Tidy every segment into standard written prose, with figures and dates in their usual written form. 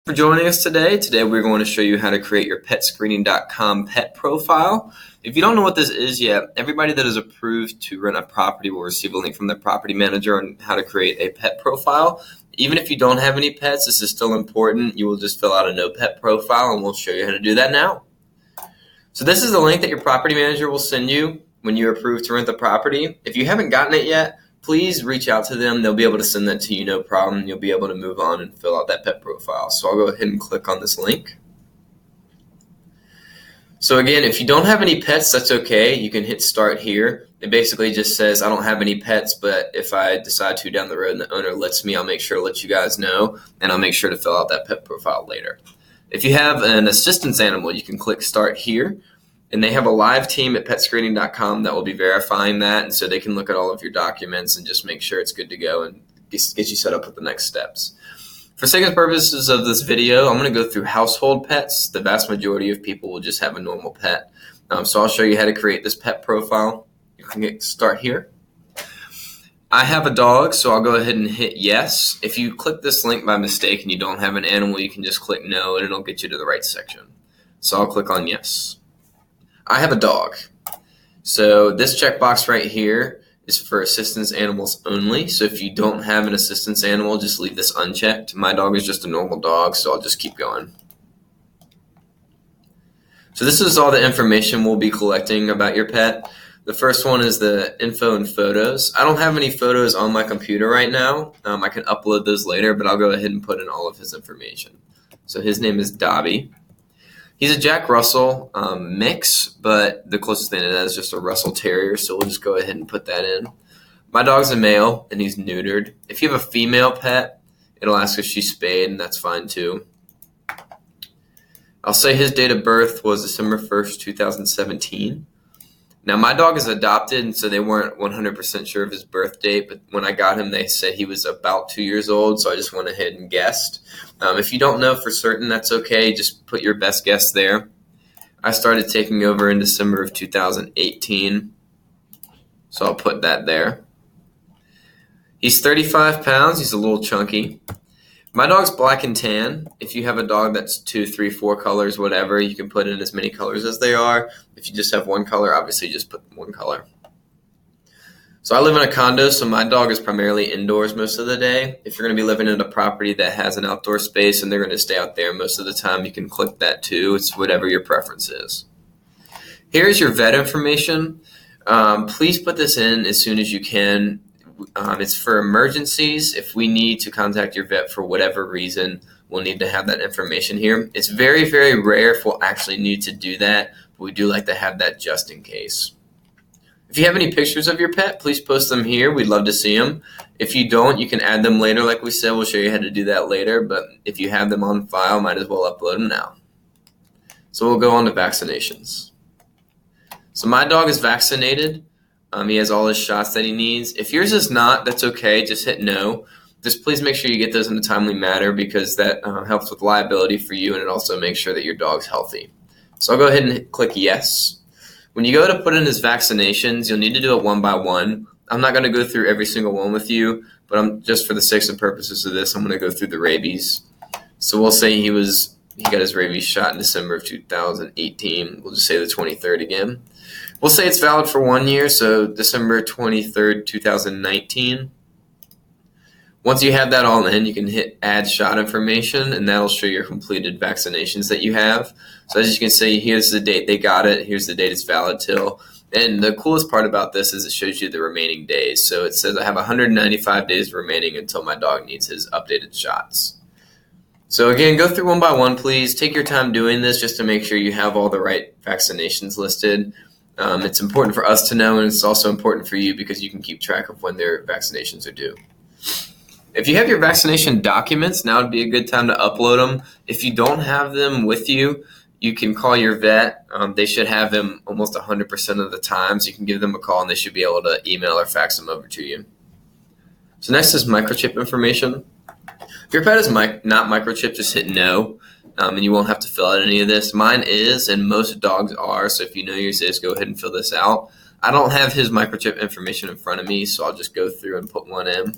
For joining us today. Today we're going to show you how to create your Petscreening.com pet profile. If you don't know what this is yet, everybody that is approved to rent a property will receive a link from their property manager on how to create a pet profile. Even if you don't have any pets, this is still important. You will just fill out a no pet profile and we'll show you how to do that now. So this is the link that your property manager will send you when you're approved to rent the property. If you haven't gotten it yet, please reach out to them. They'll be able to send that to you, no problem. You'll be able to move on and fill out that pet profile. So I'll go ahead and click on this link. So again, if you don't have any pets, that's okay. You can hit start here. It basically just says, I don't have any pets, but if I decide to down the road and the owner lets me, I'll make sure to let you guys know, and I'll make sure to fill out that pet profile later. If you have an assistance animal, you can click start here. And they have a live team at Petscreening.com that will be verifying that, and so they can look at all of your documents and just make sure it's good to go and get you set up with the next steps. For sake of purposes of this video, I'm going to go through household pets. The vast majority of people will just have a normal pet. So I'll show you how to create this pet profile. You can start here. I have a dog, so I'll go ahead and hit yes. If you click this link by mistake and you don't have an animal, you can just click no, and it'll get you to the right section. So I'll click on yes. I have a dog. So this checkbox right here is for assistance animals only. So if you don't have an assistance animal, just leave this unchecked. My dog is just a normal dog, so I'll just keep going. So this is all the information we'll be collecting about your pet. The first one is the info and photos. I don't have any photos on my computer right now. I can upload those later, but I'll go ahead and put in all of his information. So his name is Dobby. He's a Jack Russell mix, but the closest thing to that is just a Russell Terrier, so we'll just go ahead and put that in. My dog's a male, and he's neutered. If you have a female pet, it'll ask if she's spayed, and that's fine too. I'll say his date of birth was December 1st, 2017. Now, my dog is adopted, and so they weren't 100% sure of his birth date, but when I got him, they said he was about 2 years old, so I just went ahead and guessed. If you don't know for certain, that's okay. Just put your best guess there. I started taking over in December of 2018, so I'll put that there. He's 35 pounds. He's a little chunky. My dog's black and tan. If you have a dog that's 2, 3, 4 colors, whatever, you can put in as many colors as they are. If you just have one color, obviously just put one color. So I live in a condo, so my dog is primarily indoors most of the day. If you're going to be living in a property that has an outdoor space and they're going to stay out there most of the time, you can click that too. It's whatever your preference is. Here's your vet information. Please put this in as soon as you can. It's for emergencies. If we need to contact your vet for whatever reason, we'll need to have that information here. It's very, very rare if we'll actually need to do that, but we do like to have that just in case. If you have any pictures of your pet, please post them here. We'd love to see them. If you don't, you can add them later. Like we said, we'll show you how to do that later, but if you have them on file, might as well upload them now. So we'll go on to vaccinations. So my dog is vaccinated. He has all his shots that he needs. If yours is not, that's okay. Just hit no. Just please make sure you get those in a timely manner because that helps with liability for you, and it also makes sure that your dog's healthy. So I'll go ahead and click yes. When you go to put in his vaccinations, you'll need to do it one by one. I'm not going to go through every single one with you, but just for the sake and purposes of this, I'm going to go through the rabies. So we'll say he got his rabies shot in December of 2018. We'll just say the 23rd again. We'll say it's valid for 1 year, so December 23rd, 2019. Once you have that all in, you can hit add shot information, and that'll show your completed vaccinations that you have. So as you can see, here's the date they got it. Here's the date it's valid till. And the coolest part about this is it shows you the remaining days. So it says I have 195 days remaining until my dog needs his updated shots. So again, go through one by one, please. Take your time doing this just to make sure you have all the right vaccinations listed. It's important for us to know, and it's also important for you because you can keep track of when their vaccinations are due. If you have your vaccination documents, now would be a good time to upload them. If you don't have them with you, you can call your vet. They should have them almost 100% of the time, so you can give them a call, and they should be able to email or fax them over to you. So next is microchip information. If your pet is not microchipped, just hit no. And you won't have to fill out any of this. Mine is, and most dogs are, so if you know yours is, go ahead and fill this out. I don't have his microchip information in front of me, so I'll just go through and put one in.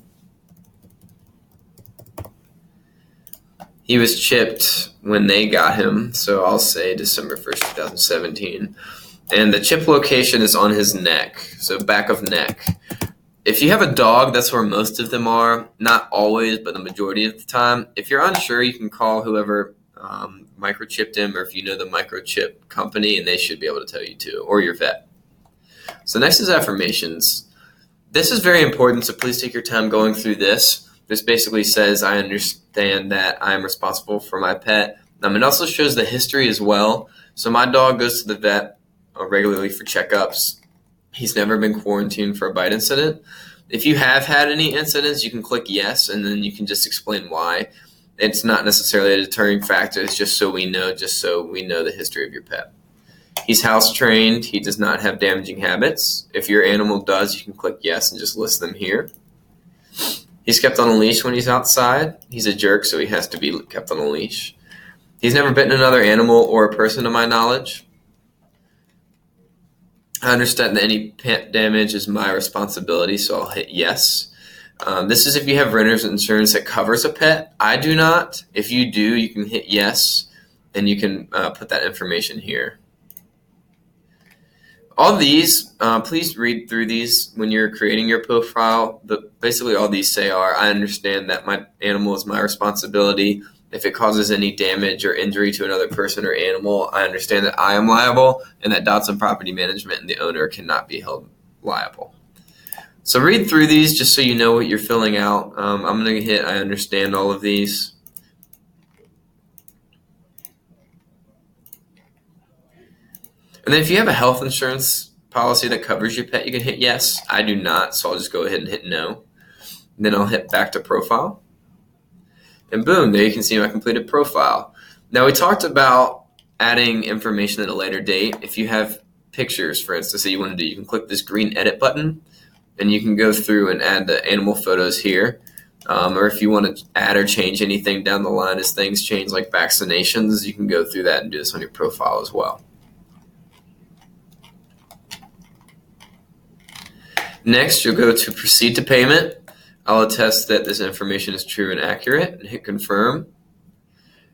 He was chipped when they got him, so I'll say December 1st, 2017. And the chip location is on his neck, so back of neck. If you have a dog, that's where most of them are. Not always, but the majority of the time. If you're unsure, you can call whoever microchipped him, or if you know the microchip company, and they should be able to tell you too, or your vet. So next is affirmations. This is very important, so please take your time going through this. This basically says, I understand that I am responsible for my pet. It also shows the history as well. So my dog goes to the vet regularly for checkups. He's never been quarantined for a bite incident. If you have had any incidents, you can click yes, and then you can just explain why. It's not necessarily a deterring factor. It's just so we know the history of your pet. He's house trained. He does not have damaging habits. If your animal does, you can click yes and just list them here. He's kept on a leash when he's outside. He's a jerk, so he has to be kept on a leash. He's never bitten another animal or a person to my knowledge. I understand that any pet damage is my responsibility, so I'll hit yes. This is if you have renter's insurance that covers a pet. I do not. If you do, you can hit yes, and you can put that information here. All these, please read through these when you're creating your profile. But basically all these say are, I understand that my animal is my responsibility. If it causes any damage or injury to another person or animal, I understand that I am liable, and that Dodson Property Management and the owner cannot be held liable. So read through these just so you know what you're filling out. I'm going to hit I understand all of these. And then if you have a health insurance policy that covers your pet, you can hit yes. I do not, so I'll just go ahead and hit no. And then I'll hit back to profile. And boom, there you can see my completed profile. Now we talked about adding information at a later date. If you have pictures, for instance, that you want to do, you can click this green edit button, and you can go through and add the animal photos here. Or if you want to add or change anything down the line as things change, like vaccinations, you can go through that and do this on your profile as well. Next, you'll go to proceed to payment. I'll attest that this information is true and accurate, and hit confirm.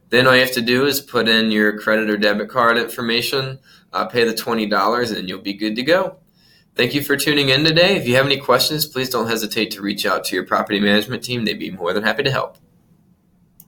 Then all you have to do is put in your credit or debit card information, pay the $20, and you'll be good to go. Thank you for tuning in today. If you have any questions, please don't hesitate to reach out to your property management team. They'd be more than happy to help.